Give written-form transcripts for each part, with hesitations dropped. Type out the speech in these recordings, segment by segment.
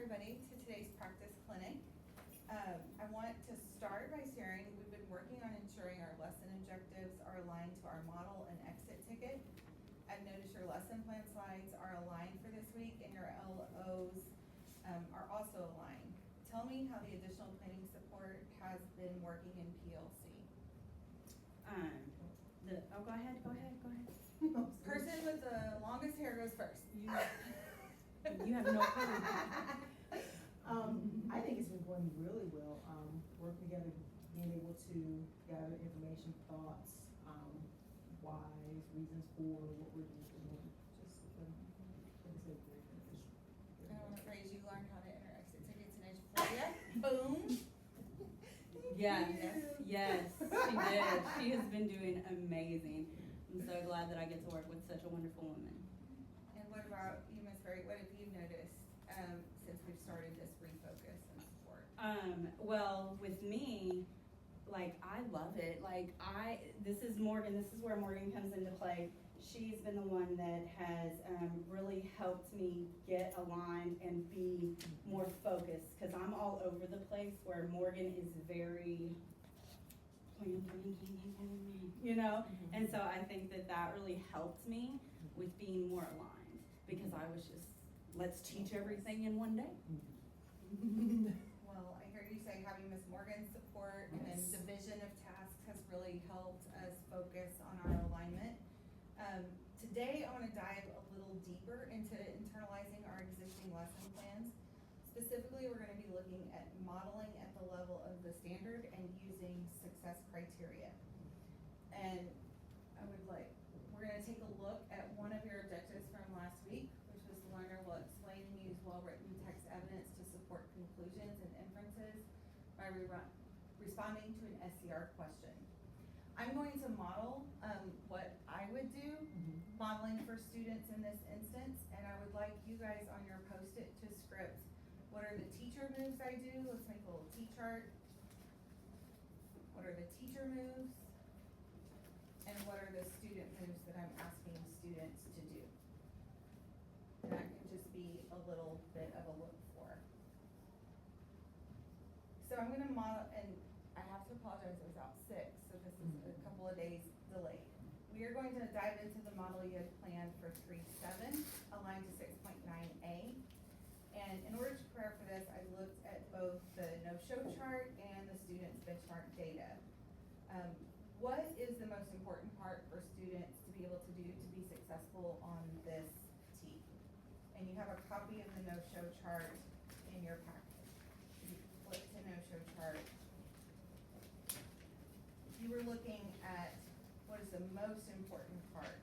everybody to today's practice clinic. I want to start by sharing, we've been working on ensuring our lesson objectives are aligned to our model and exit ticket. I've noticed your lesson plan slides are aligned for this week and your LOs are also aligned. Tell me how the additional planning support has been working in PLC. Go ahead. Person with the longest hair goes first. You have no clue. I think it's been going really well, working together, being able to gather information, thoughts, whys, reasons for what we're doing, just, like I said, very beneficial. I want to praise you, learned how to enter exit tickets in Eduforia. Boom. Yes, she did. She has been doing amazing. I'm so glad that I get to work with such a wonderful woman. And what about you, Ms. Berry? What have you noticed since we've started this refocus and support? Well, with me, like, I love it. This is where Morgan comes into play. She's been the one that has really helped me get aligned and be more focused, because I'm all over the place, where Morgan is very you know? And so I think that really helped me with being more aligned, because I was just, let's teach everything in one day. Well, I heard you say having Ms. Morgan's support and division of tasks has really helped us focus on our alignment. Today, I want to dive a little deeper into internalizing our existing lesson plans. Specifically, we're going to be looking at modeling at the level of the standard and using success criteria. And we're going to take a look at one of your objectives from last week, which was the learner will explain and use well-written text evidence to support conclusions and inferences by responding to an SCR question. I'm going to model what I would do, modeling for students in this instance, and I would like you guys on your Post-it to script what are the teacher moves I do. Let's make a little T-chart. What are the teacher moves? And what are the student moves that I'm asking students to do? And that can just be a little bit of a look for. So I'm gonna model, and I have to apologize, I was out sick, so this is a couple of days delayed. We are going to dive into the model you had planned for 3.7, aligned to 6.9a. And in order to prepare for this, I looked at both the no-show chart and the students' benchmark data. What is the most important part for students to be able to do to be successful on this T? And you have a copy of the no-show chart in your packet. If you flip to no-show chart, you were looking at what is the most important part.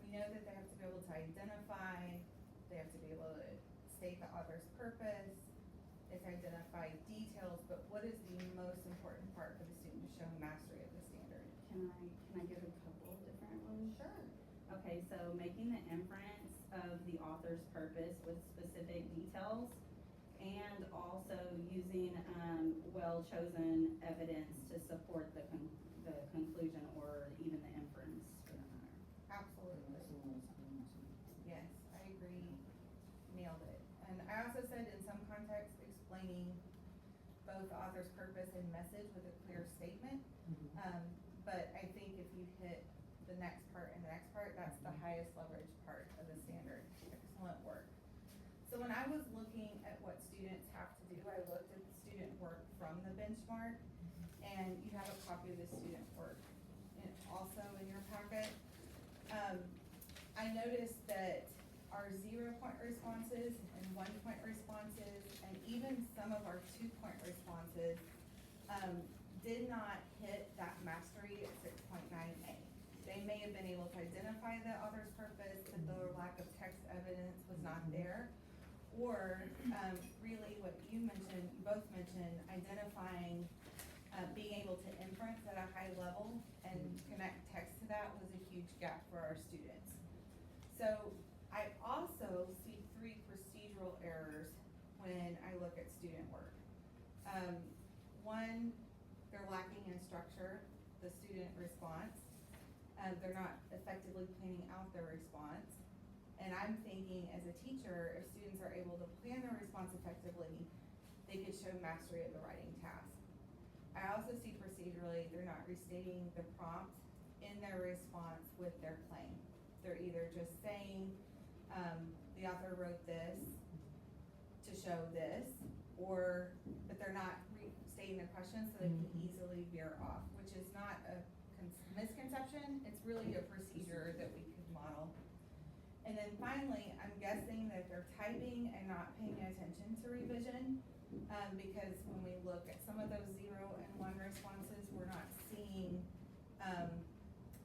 We know that they have to be able to identify, they have to be able to state the author's purpose, they have to identify details, but what is the most important part for the student to show mastery of the standard? Can I give a couple of different ones? Sure. Okay, so making the inference of the author's purpose with specific details, and also using well-chosen evidence to support the conclusion or even the inference for that matter. Absolutely. Yes, I agree. Nailed it. And I also said in some context explaining both the author's purpose and message with a clear statement. But I think if you hit the next part and the next part, that's the highest leverage part of the standard. Excellent work. So when I was looking at what students have to do, I looked at the student work from the benchmark, and you have a copy of the student work also in your packet. I noticed that our 0-point responses and 1-point responses, and even some of our 2-point responses, did not hit that mastery at 6.9a. They may have been able to identify the author's purpose, but the lack of text evidence was not there. Or really what you mentioned, you both mentioned, identifying, being able to inference at a high level and connect text to that was a huge gap for our students. So I also see 3 procedural errors when I look at student work. One, they're lacking in structure, the student response. they're not effectively planning out their response. And I'm thinking, as a teacher, if students are able to plan their response effectively, they could show mastery of the writing task. I also see procedurally, they're not restating the prompt in their response with their claim. They're either just saying, the author wrote this to show this, but they're not restating the question, so they can easily veer off, which is not a misconception, it's really a procedure that we could model. And then finally, I'm guessing that they're typing and not paying attention to revision, because when we look at some of those 0 and 1 responses, we're not seeing,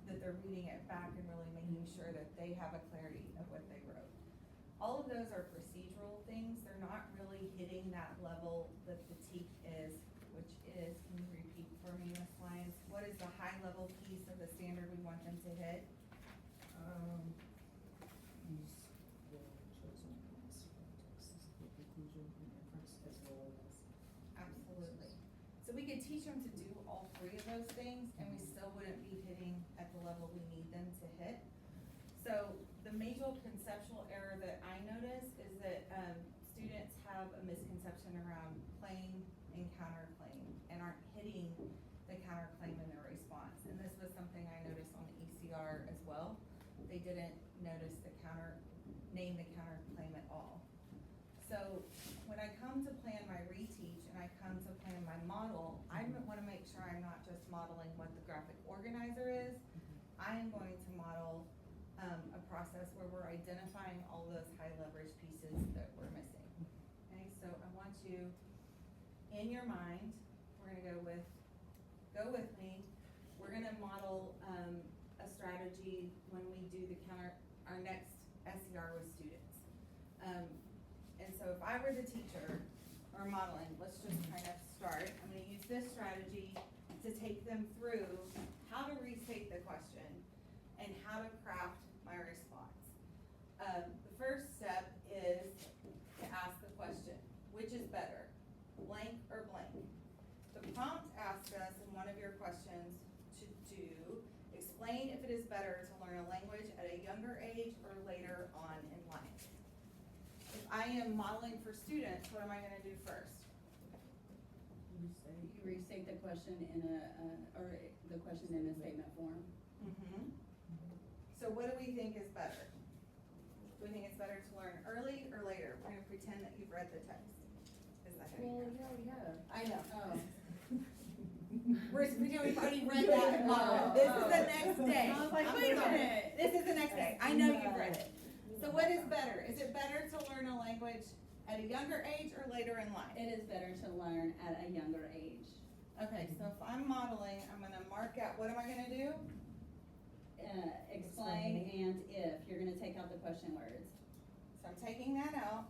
that they're reading it back and really making sure that they have a clarity of what they wrote. All of those are procedural things, they're not really hitting that level that the TEAC is, which is, can you repeat for me, Ms. Lyons, what is the high level piece of the standard we want them to hit? Use the chosen points from text, the conclusion and inference as well as. Absolutely. So we could teach them to do all 3 of those things, and we still wouldn't be hitting at the level we need them to hit. So the major conceptual error that I notice is that, students have a misconception around claim and counterclaim, and aren't hitting the counterclaim in their response. And this was something I noticed on the ECR as well. They didn't notice name the counterclaim at all. So when I come to plan my reteach and I come to plan my model, I wanna make sure I'm not just modeling what the graphic organizer is. I am going to model, a process where we're identifying all those high leverage pieces that we're missing. Okay, so I want you, in your mind, we're gonna go with me, we're gonna model, a strategy when we do our next SER with students. And so if I were the teacher or modeling, let's just kind of start, I'm gonna use this strategy to take them through how to restate the question and how to craft my response. The first step is to ask the question, which is better, blank or blank? The prompt asks us in one of your questions to explain if it is better to learn a language at a younger age or later on in life. If I am modeling for students, what am I gonna do first? You restate the question in or the question in a statement form. So what do we think is better? Do we think it's better to learn early or later? We're gonna pretend that you've read the text. Is that how you yeah. I know. Oh. We've already read that model. This is the next day. I was like, I'm wait a sorry. minute. This is the next day. I know you've read it. So what is better? Is it better to learn a language at a younger age or later in life? It is better to learn at a younger age. Okay, so if I'm modeling, I'm gonna mark out, what am I gonna do? Explain and if, you're gonna take out the question words. So I'm taking that out,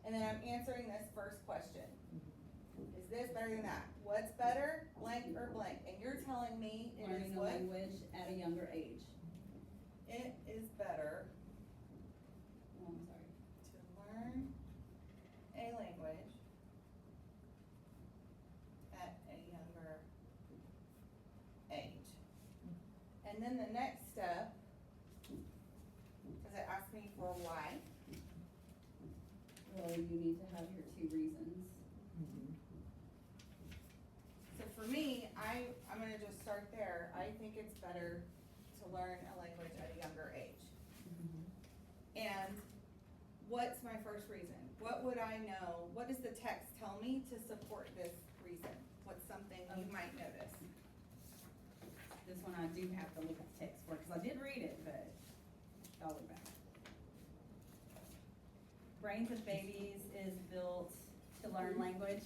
and then I'm answering this first question. Is this better than that? What's better, blank or blank? And you're telling me it is Learning a what? language at a younger age. It is better Oh, I'm sorry. to learn a language at a younger age. And then the next step, does it ask me for why? Well, you need to have your 2 reasons. So for me, I'm gonna just start there. I think it's better to learn a language at a younger age. And what's my first reason? What would I know? What does the text tell me to support this reason? What's something you might notice? This one I do have to look at the text for, cause I did read it, but I'll look back. Brains of babies is built to learn language.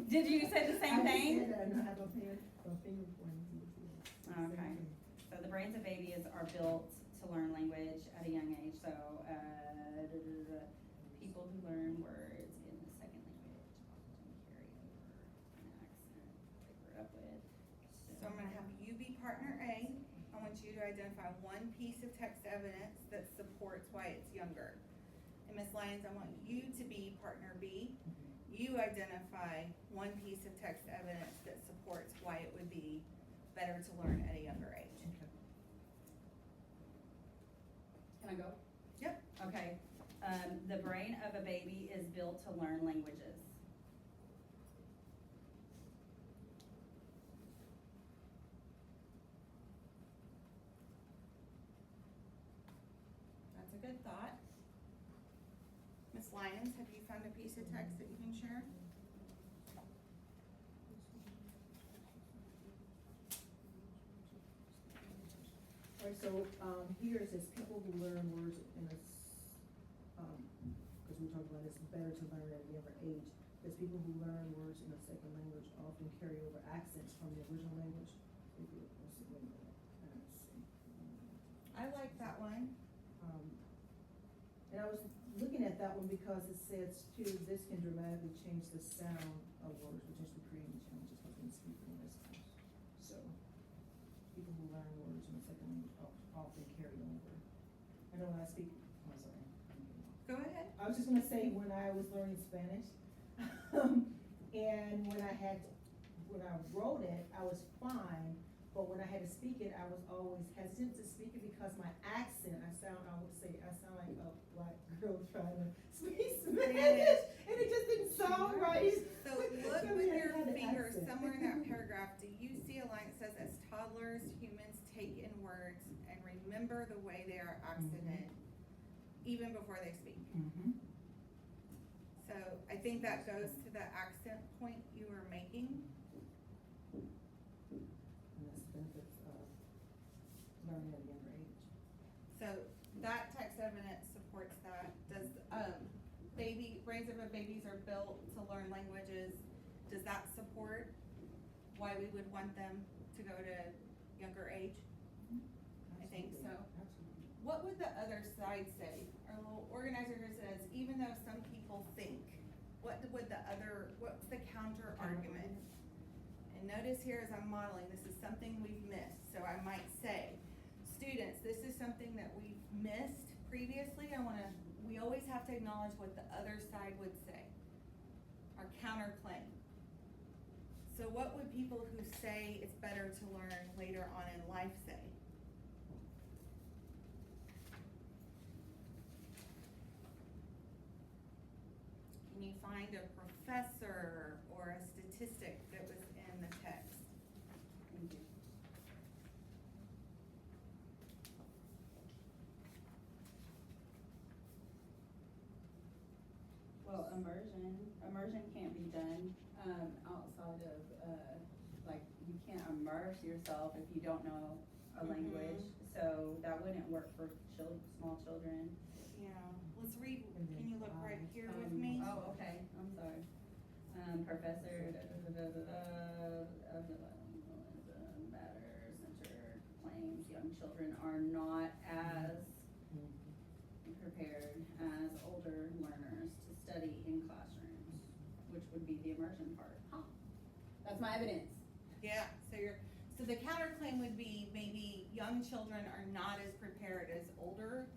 Did you say the same thing? I have a finger pointing. Okay. So the brains of babies are built to learn language at a young age, so, people who learn words in the second language often carry over an accent they grew up with. So I'm gonna have you be partner A. I want you to identify one piece of text evidence that supports why it's younger. And Ms. Lyons, I want you to be partner B. You identify one piece of text evidence that supports why it would be better to learn at a younger age. Can I go? Yep. Okay, the brain of a baby is built to learn languages. That's a good thought. Ms. Lyons, have you found a piece of text that you can share? Alright, so, here it says people who learn words in a, cause we talked about it's better to learn at a younger age. Because people who learn words in a second language often carry over accents from the original language. I like that one. And I was looking at that one because it says too, this can dramatically change the sound of words, potentially creating challenges within speaking listeners. So, people who learn words in a second language often carry over. I know when I speak, I'm sorry. Go ahead. I was just gonna say, when I was learning Spanish, and when I wrote it, I was fine, but when I had to speak it, I was always hesitant to speak it because my accent, I sound like a black girl trying to speak Spanish, and it just didn't sound right. So look with your finger somewhere in that paragraph, do you see a line that says, as toddlers, humans take in words and remember the way they are accented, even before they speak? Mm-hmm. So I think that goes to the accent point you were making. And that's the benefits of learning at a younger age. So that text evidence supports that. Does, brains of babies are built to learn languages, does that support why we would want them to go to younger age? I think so. Absolutely. What would the other side say? Our little organizer here says, even though some people think, what's the counter argument? And notice here as I'm modeling, this is something we've missed, so I might say, students, this is something that we've missed previously. We always have to acknowledge what the other side would say. Our counterclaim. So what would people who say it's better to learn later on in life say? Can you find a professor or a statistic that was in the text? Thank you. Well, immersion can't be done, outside of, like, you can't immerse yourself if you don't know a language, so that wouldn't work for small children. Yeah, let's read, And then can you look right I- here with me? Oh, okay, I'm sorry. Professor, matter-centered claims young children are not as prepared as older learners to study in classrooms, which would be the immersion part. Huh. That's my evidence. Yeah, so the counterclaim would be maybe young children are not as prepared as older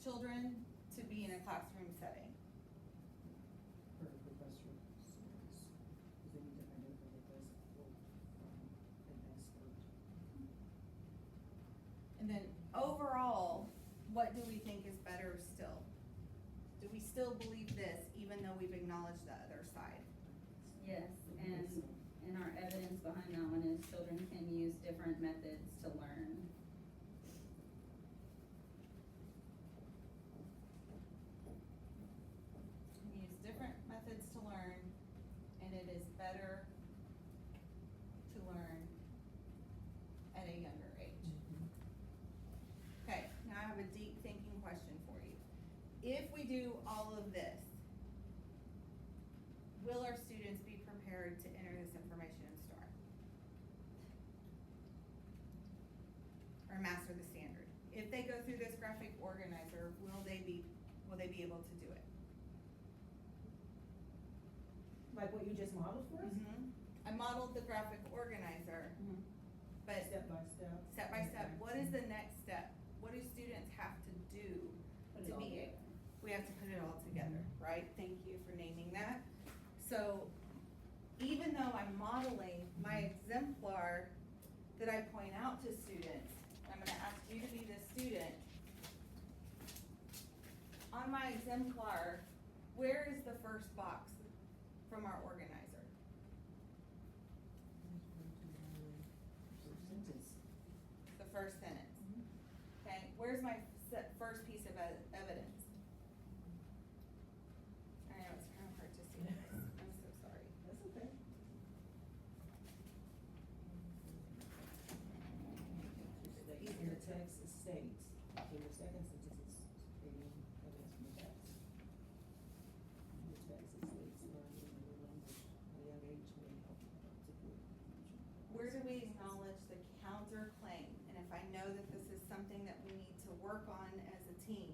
children to be in a classroom setting. For a professor, because they need to identify the best an expert. And then overall, what do we think is better still? Do we still believe this even though we've acknowledged the other side? Yes, and our evidence behind that one is children can use different methods to learn. We use different methods to learn, and it is better to learn at a younger age. Okay, now I have a deep thinking question for you. If we do all of this, will our students be prepared to enter this information in STAR? Or master the standard? If they go through this graphic organizer, will they be able to do it? Like what you just modeled for us? I modeled the graphic organizer, but Step by step. step by step, what is the next step? What do students have to do Put to it all be together. We have to put it all together, right? Thank you for naming that. So even though I'm modeling my exemplar that I point out to students, I'm gonna ask you to be the student, on my exemplar, where is the first box from our organizer? The first sentence. Okay, where's my first piece of evidence? I know it's kind of hard to see this, I'm so sorry. That's okay. In the text, it states, in the second sentence, it's stating evidence from the text. In the text, it states, learning a new language at a young age may help particularly. Where do we acknowledge the counterclaim? And if I know that this is something that we need to work on as a team,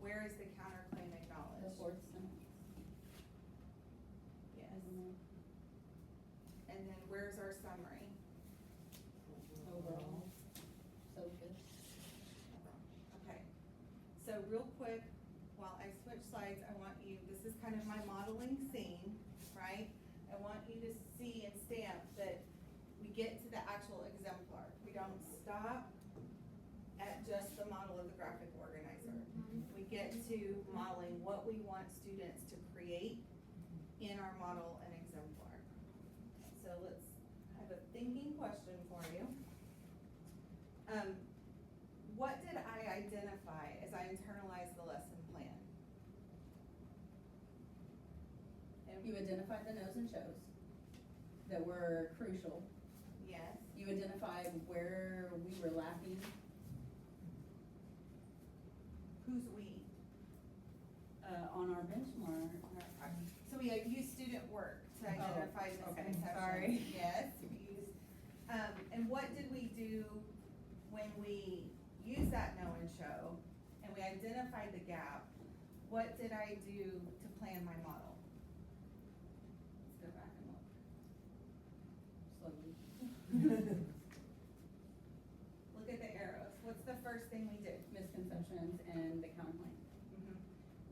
where is the counterclaim The acknowledged? fourth sentence. Yes. Isn't it? And then where's our summary? Overall. So good. Okay, so real quick, while I switch slides, I want you, this is kind of my modeling scene, right? I want you to see and stamp that we get to the actual exemplar. We don't stop at just the model of the graphic organizer. We get to modeling what we want students to create in our model and exemplar. So let's have a thinking question for you. What did I identify as I internalized the lesson plan? And You identified the no's and shows that were crucial. yes, You identified where we were lacking. who's we? On our benchmark. So we used student work to identify Oh, okay, misconceptions. sorry. Yes, we used, and what did we do when we used that know and show, and we identified the gap? What did I do to plan my model? Let's go back and look. Slowly. Look at the arrows. What's the first thing we did? Misconceptions and the counterclaim.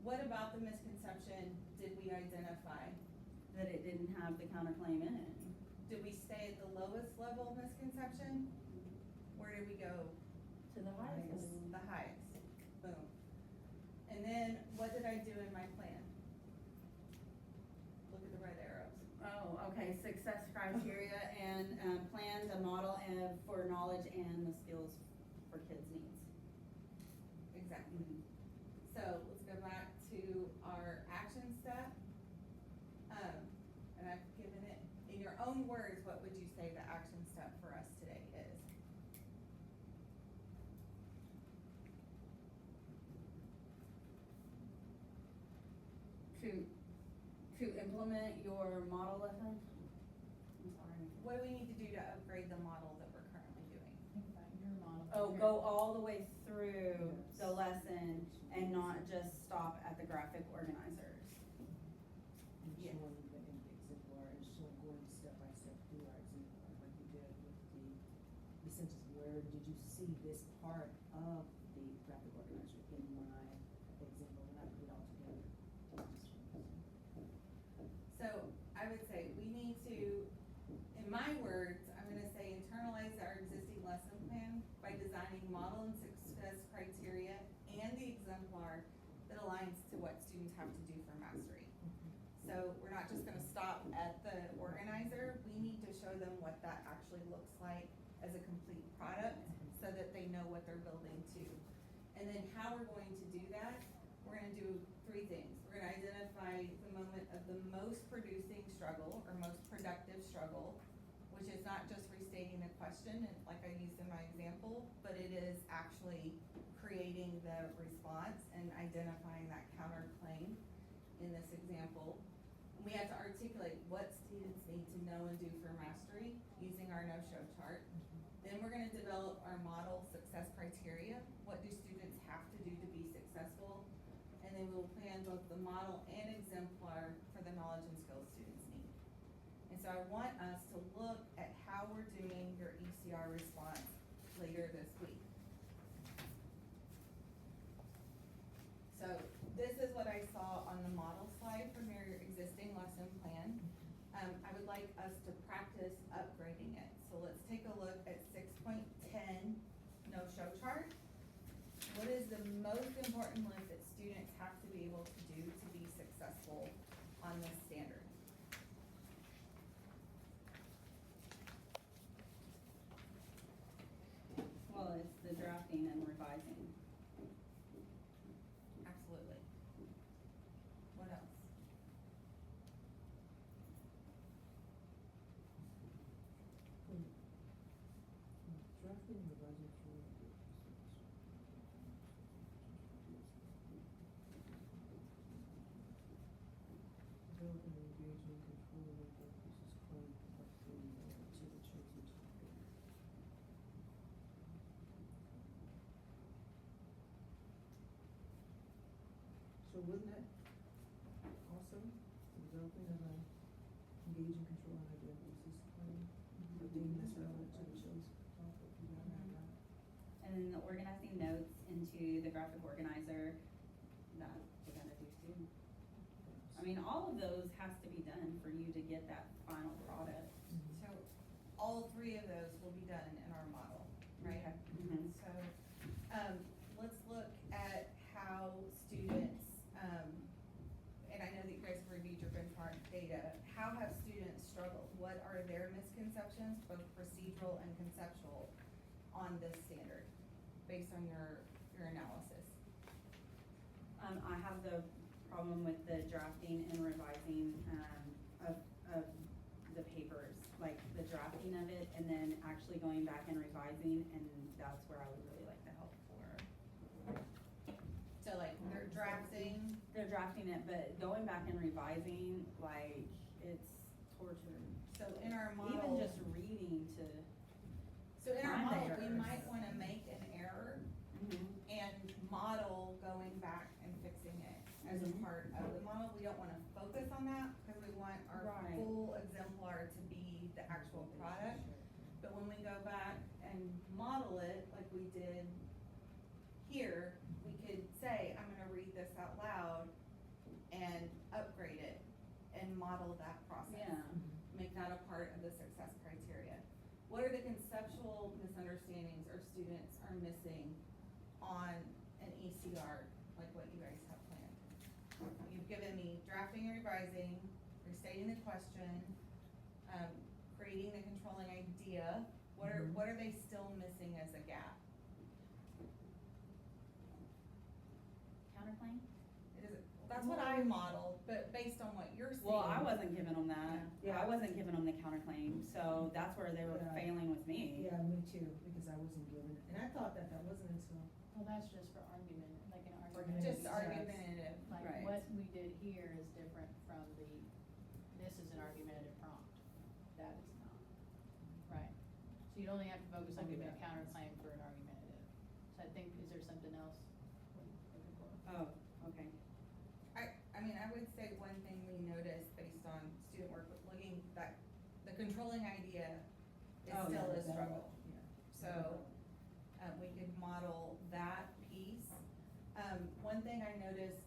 What about the misconception did we identify? That it didn't have the counterclaim in it. Did we stay at the lowest level misconception? Where did we go? To the highest. The highest. Boom. And then what did I do in my plan? Look at the red arrows. Oh, okay, success criteria and, plan the model and for knowledge and the skills for kids' needs. Exactly. So let's go back to our action step. And I've given it, in your own words, what would you say the action step for us today is? To implement your model lesson? I'm sorry. What do we need to do to upgrade the model that we're currently doing? Oh, go all the way through the lesson and not just stop at the graphic organizers. And Yeah. showing the exemplar and showing, going step by step through our exemplar, like you did with the sentence, where did you see this part of the graphic organizer in my example, when I put it all together? So I would say we need to, in my words, I'm gonna say internalize our existing lesson plan by designing model and success criteria and the exemplar that aligns to what students have to do for mastery. So we're not just gonna stop at the organizer, we need to show them what that actually looks like as a complete product so that they know what they're building to. And then how we're going to do that, we're gonna do three things. We're gonna identify the moment of the most producing struggle or most productive struggle, which is not just restating the question and like I used in my example, but it is actually creating the response and identifying that counterclaim in this example. And we have to articulate what students need to know and do for mastery using our no-show chart. Then we're gonna develop our model success criteria. What do students have to do to be successful? And then we'll plan both the model and exemplar for the knowledge and skills students need. And so I want us to look at how we're doing your ECR response later this week. So this is what I saw on the model slide from your existing lesson plan. I would like us to practice upgrading it. So let's take a look at 6.10 no-show chart. What is the most important list that students have the drafting and revising. Absolutely. What else? Drafting and revising for. Developing and engaging, controlling local pieces, code, updating, to the chosen topic. So wasn't that also developing and engaging, controlling idea pieces, code, updating that's relevant to the chosen topic, you gotta have that. And then the organizing notes into the graphic organizer, that we gotta do too. I mean, all of those has to be done for you to get that final product. So all three of those will be done in our model, right? Okay. Mhm. So, let's look at how students, and I know that you guys have reviewed your benchmark data. How have students struggled? What are their misconceptions, both procedural and conceptual, on this standard, based on your analysis? I have the problem with the drafting and revising, of the papers, like the drafting of it, and then actually going back and revising, and that's where I would really like the help for. So like, they're drafting, They're drafting it, but going back and revising, like, it's torture. so in our model. Even just reading to. So in our find the model, we errors. might wanna make an error and model going back and fixing it as a Mhm. part of the model. We don't wanna focus on that, cause we want our Right. full exemplar to be the actual product. But when we go back and model it, like we did here, we could say, I'm gonna read this out loud and upgrade it and model that process. Yeah. Make that a part of the success criteria. What are the conceptual misunderstandings our students are missing on an ECR, like what you guys have planned? You've given me drafting and revising, restating the question, creating the controlling idea. What are they still missing as a gap? Counterclaim? It is, that's what I modeled, but based on what you're seeing. Well, I wasn't giving them that. Yeah. I wasn't giving them the counterclaim, so that's where they were Yeah. failing with me. Yeah, me too, because I wasn't given it, and I thought that wasn't until. Well, that's just for argument, like an Just argument. argumentative. Like Right. what we did here is different from this is an argumentative prompt. That is not, right? So you'd only have to focus on giving a counterclaim for an argumentative. So I think, is there something else we're looking for? Oh, okay. I mean, I would say one thing we noticed based on student work with looking, that the controlling idea is Oh, still yeah, a struggle. Yeah. So, we could model that piece. One thing I noticed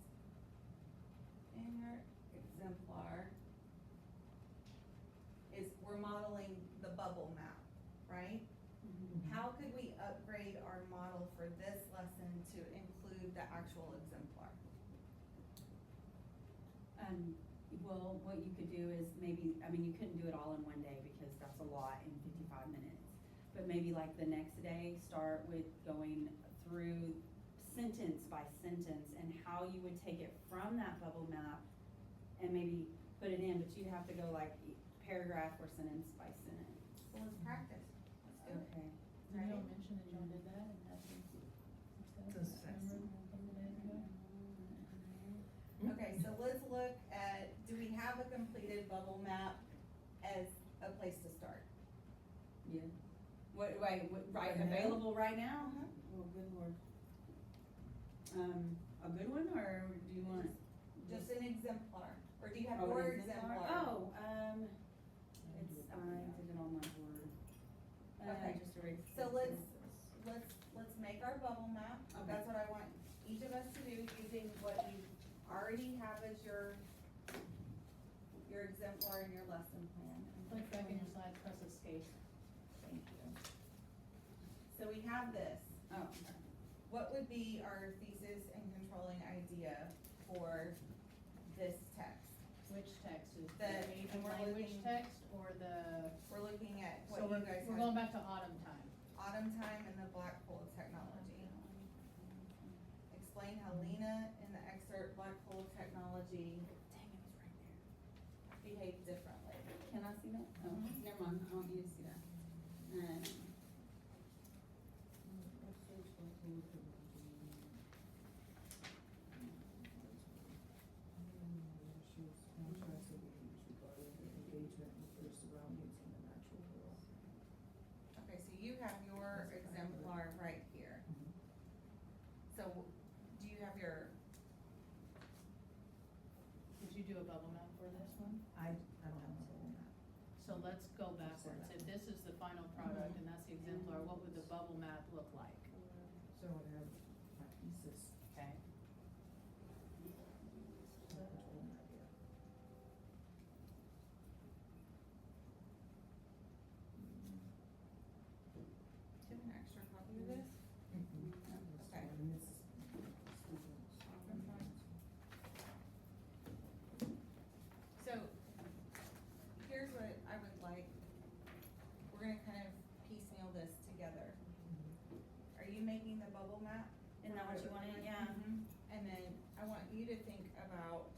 in your exemplar is we're modeling the bubble map, right? How could we upgrade our model for this lesson to include the actual exemplar? Well, what you could do is maybe, I mean, you couldn't do it all in one day because that's a lot in 55 minutes. But maybe like the next day, start with going through sentence by sentence and how you would take it from that bubble map and maybe put it in, but you'd have to go like paragraph or sentence by sentence. Well, let's practice. Let's do it. Okay. Did y'all mention that y'all did that and had some stuff? Remember a couple of days ago? Okay, so let's look at, do we have a completed bubble map as a place to start? Yeah. What, right, Right now? available right now? Mhm. Oh, good lord. A good one, or do you want? Just an exemplar, or do you have Oh, your an exemplar? exemplar? Oh, it's, I did it on my board. Okay. Just a regular. So let's make our bubble map. Okay. That's what I want each of us to do, using what you already have as your exemplar in your lesson plan. Click back in your slides, press escape. Thank you. So we have this. Oh, What would be our thesis and controlling idea for this text? Which text, is The- the age and and we're language looking- text or the, We're looking at so what you guys we're going have, back to autumn time. autumn time and the Black Hole of Technology. explain how Lena in the excerpt Black Hole Technology Dang, it was right there. behaved differently. Can I see that? Oh, Mhm. never mind, I don't need to see that. Contrasts of behaviors regarding their engagement with their surroundings in the natural world. Okay, so you have your exemplar right here. So, do you have your, Did you do a bubble map for this one? I don't have a whole map. So let's go backwards. If this is the final product and that's the exemplar, what would the bubble map look like? So I have my pieces. Okay, do you have an extra copy of this? Okay. And this is students. So, here's what I would like, we're gonna kind of piecemeal this together. Are you making the bubble map? Isn't that what you wanted? Yeah. Mhm. And then I want you to think about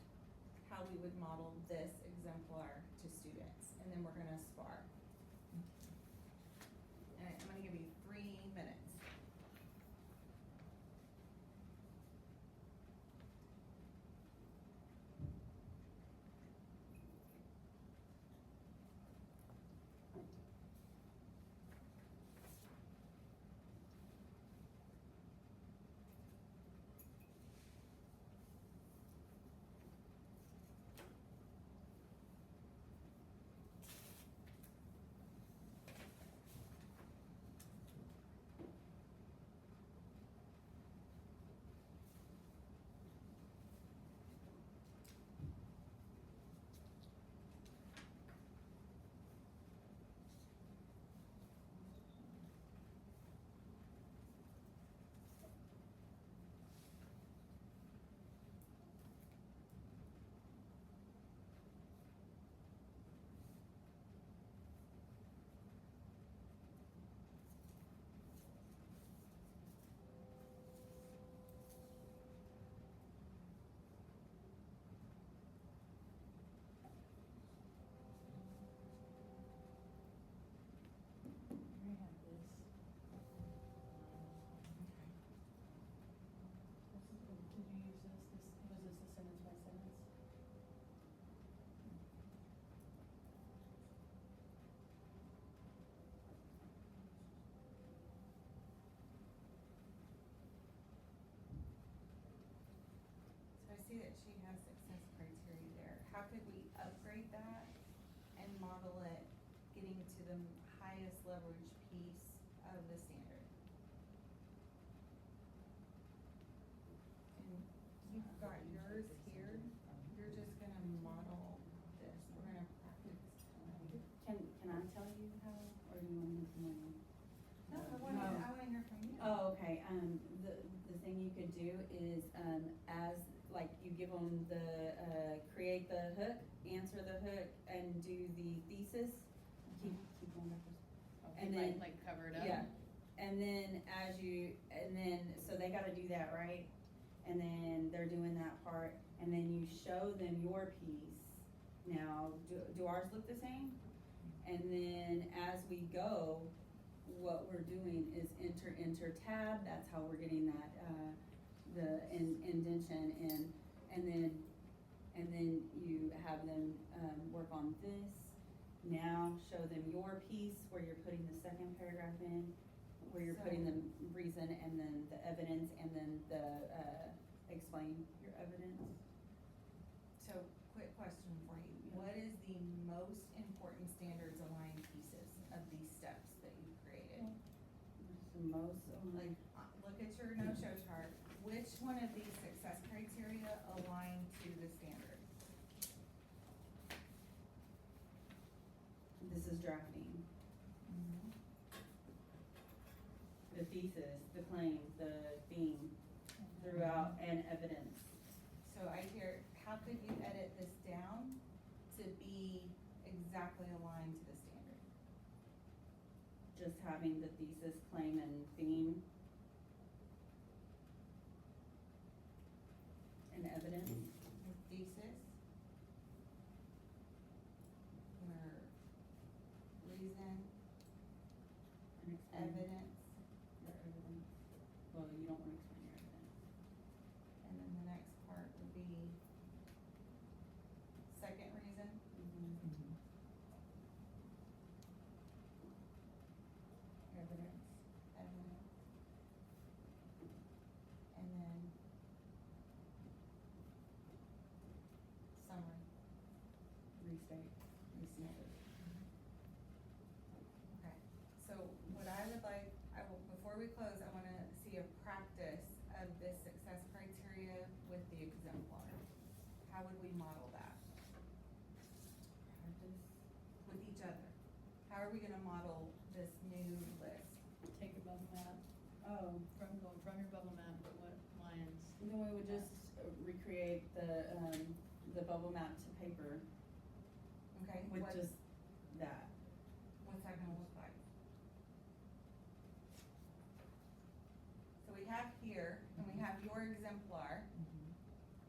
how we would model this exemplar to students, and then we're gonna spar. And I'm gonna give you 3 minutes. we have this. Did you use this, was this the sentence by sentence? So I see that she has success criteria there. How could we upgrade that and model it getting to the highest leverage piece of the standard? And you've got yours here, you're just gonna model this, we're gonna practice. Can I tell you how, or do you want me to know? No, I wanna hear from you. Oh, okay, the thing you could do is, as, like, you give them the, create the hook, answer the hook, and do the thesis. Keep going backwards. Okay, And then- like cover it up? Yeah, and then so they gotta do that, right? And then they're doing that part, and then you show them your piece. Now, do ours look the same? And then as we go, what we're doing is enter tab, that's how we're getting that, the indentation in. And then you have them, work on this. Now, show them your piece, where you're putting the second paragraph in, where you're putting the reason, and then the evidence, and then explain your evidence. So, quick question for you, what is the most important standards aligned pieces of these steps that you've created? The most, Like, look at your no-show chart, which one of these success criteria align to the standard? this is drafting. The thesis, the claim, the theme, throughout, and evidence. So I hear, how could you edit this down to be exactly aligned to the standard? Just having the thesis, claim, and theme. state, they see it. Okay, so what I would like, before we close, I wanna see a practice of this success criteria with the exemplar. How would we model that? With each other. How are we gonna model this new list? Take your bubble map, Oh, from your bubble map, put what lines, then we would just recreate the bubble map to paper Okay, with what, just that. what's that gonna look like? So we have here, and we have your exemplar.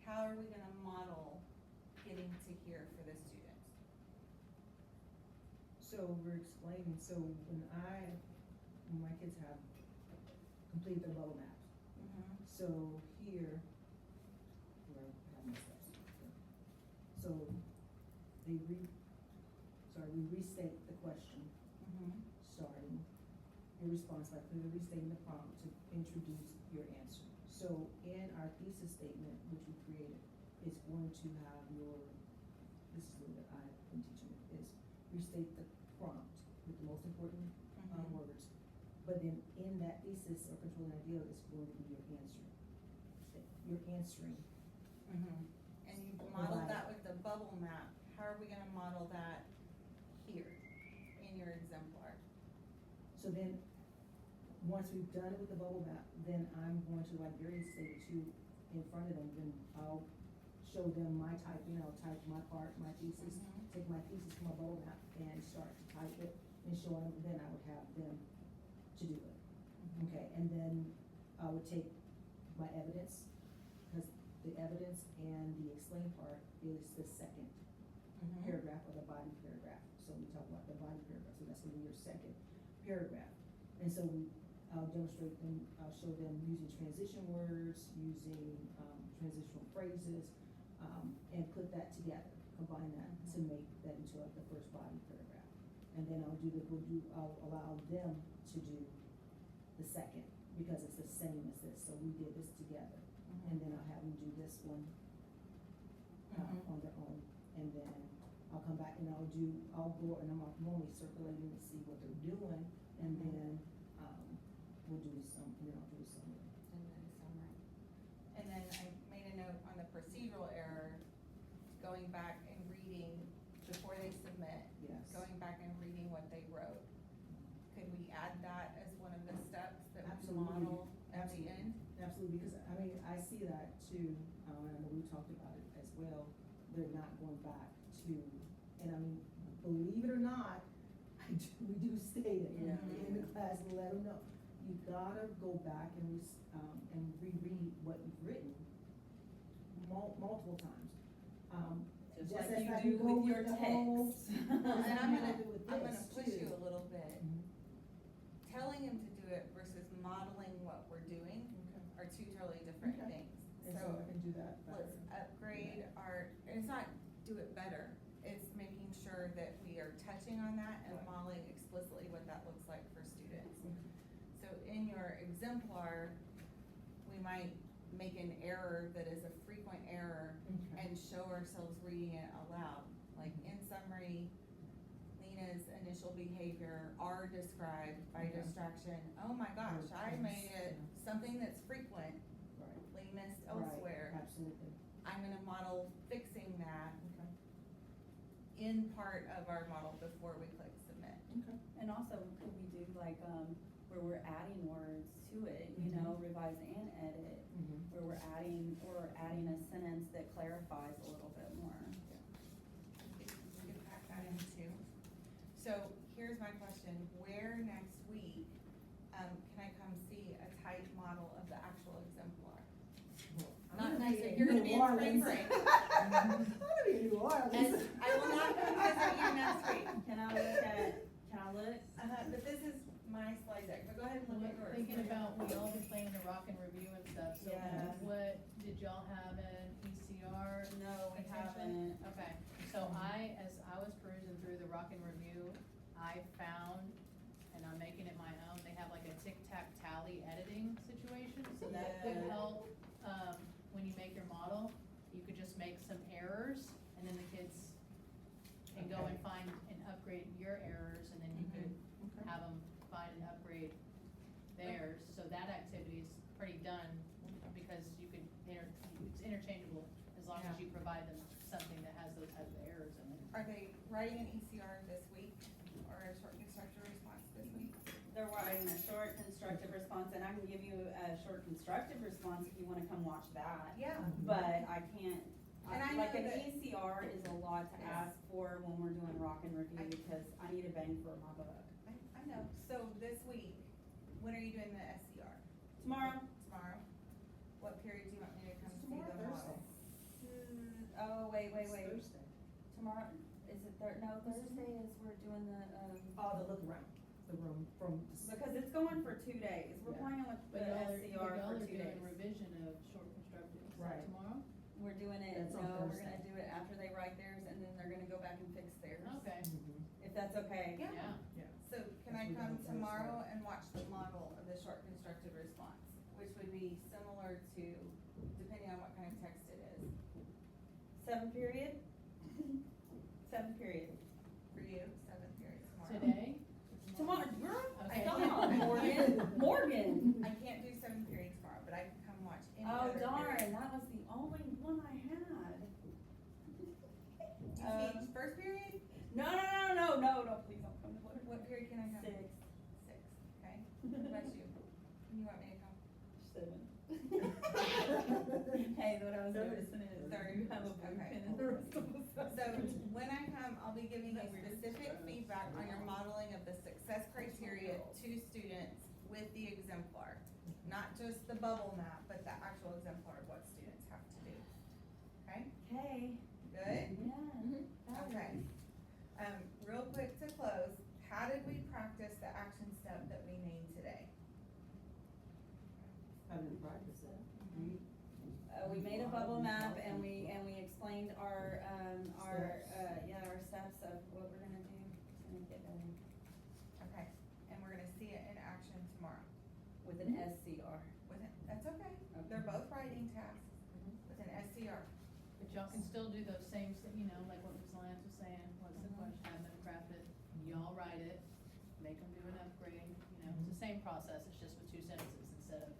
How are we gonna model getting to here for the students? So we're explaining, so when my kids have completed their bubble maps, so here, where I have my steps. So we restate the question, starting your response by clearly restating the prompt to introduce your answer. So in our thesis statement, which we created, it's going to have this is the way that I've been teaching it, is restate the prompt with the most important words. But then in that thesis or controlling ideal is going to be your answer. You're answering. And you modeled that with the bubble map, how are we gonna model that here in your exemplar? So then, once we've done it with the bubble map, then I'm going to, like Gary stated too, in front of them, then I'll show them my typing, I'll type my part, my thesis, take my thesis from my bubble map and start to type it and show them, then I would have them to do it. Okay, and then I would take my evidence, because the evidence and the explain part is the second paragraph of the body paragraph. So we talk about the body paragraph, so that's gonna be your second paragraph. And so I'll demonstrate them, I'll show them using transition words, using, transitional phrases, and put that together, combine that to make that into like the first body paragraph. And then I'll allow them to do the second, because it's the same as this, so we did this together. And then I'll have them do this one, on their own, and then I'll come back and I'll go, and I'm normally circulating to see what they're doing, and then, we'll do some, and then I'll do a summary. And then a summary. And then I made a note on the procedural error, going back and reading before they submit, Yes. going back and reading what they wrote. Could we add that as one of the steps that we Absolutely. model at the Absolutely. end? Absolutely, because, I mean, I see that too, and I know we talked about it as well, they're not going back to, and I mean, believe it or not, we do state it in the class, and let them know, you gotta go back and reread what you've written multiple times. Just Just like as you do go with your the whole- text. And I'm gonna do with push this, you too. a little bit. Mhm. Telling him to do it versus modeling what we're doing Okay. are two totally different Okay. things. And so I can do that better. Let's upgrade our, and it's not do it better, it's making sure that we are touching on that and Right. modeling explicitly what that looks like for students. Okay. So in your exemplar, we might make an error that is a frequent error Okay. and show ourselves reading it aloud. Like in summary, Lena's initial behavior are described by Okay. distraction. Oh my gosh, I made it Yeah. something that's frequently Right. missed Right. elsewhere. Absolutely. I'm gonna model fixing that Okay. in part of our model before we click submit. Okay. And also, could we do like, where we're adding words to it, you know, revise and edit, where we're adding a sentence that clarifies a little bit more. We could pack that in too. So here's my question, where next week, can I come see a type model of the actual exemplar? Not next week, you're gonna be in spring break. I'm gonna be in New Orleans. And I will not come visit you next week. Can I look? But this is my slide deck, but go ahead and look at yours. Thinking about, we all be playing the rock and review and stuff, so Yeah. what, did y'all have an ECR? No, we potentially? haven't. Okay, so as I was perusing through the rock and review, I found, and I'm making it my own, they have like a tic-tac-tally editing situation, so that could Yeah. help, when you make your model, you could just make some errors, and then the kids can your errors, and then you could Okay. have them find and upgrade theirs, so that activity is pretty done, because you could it's interchangeable, as long as Yeah. you provide them something that has those types of errors in it. Are they writing an ECR this week, or a short constructor response this week? They're writing a short constructive response, and I can give you a short constructive response if you wanna come watch that. Yeah. But I can't, And I like know an that- ECR is a lot to Yes. ask for when we're doing rock and review, because I need a bang for my buck. I know, so this week, when are you doing the SCR? Tomorrow, Tomorrow? What period do you want me to come Is see tomorrow the model? oh, wait, It's Thursday. tomorrow, is it no, Thursday is we're doing the, Oh, the look around, the room from. because it's going for 2 days, we're Yeah. playing with the But y'all SCR are for 2 doing days. revision of short constructive, is that Right. tomorrow? We're doing it, That's on no, we're Thursday. gonna do it after they write theirs, and then they're gonna go back and fix theirs. Okay, Mhm. If that's okay. Yeah. Yeah. So can I That's come what we do on tomorrow Thursday. and watch the model of the short constructive response, which would be similar to, depending on what kind of text it is, 7 period? 7 period. for you, 7th period tomorrow? today? Tomorrow, girl, Okay. stop, Morgan. I can't do 7th period tomorrow, but I can come watch any Oh other darn, period. that was the only one I had. You mean first period? No, please don't come to Florida. What period can I come? 6. 6, okay. What about you? You want me to come? 7. Hey, what I was noticing is Third. you have a blue Okay. pen in the rest of the So when I come, I'll be giving you specific feedback on your modeling of the success criteria to students with the exemplar. Not just the bubble map, but the actual exemplar of what students have to do. Okay, Okay. good? Yeah. Okay. Real quick to close, how did we practice the action step that we named today? How do we practice it? We made a bubble map and we explained our steps of what we're gonna do to make it better Okay, and we're gonna see it in action tomorrow. with an SCR. That's okay, they're both writing tasks with an SCR. But y'all can still do those same, like what Ms. Lance was saying, what's the question, have them craft it, y'all write it, make them do an upgrade, it's the same process, it's just with 2 sentences instead of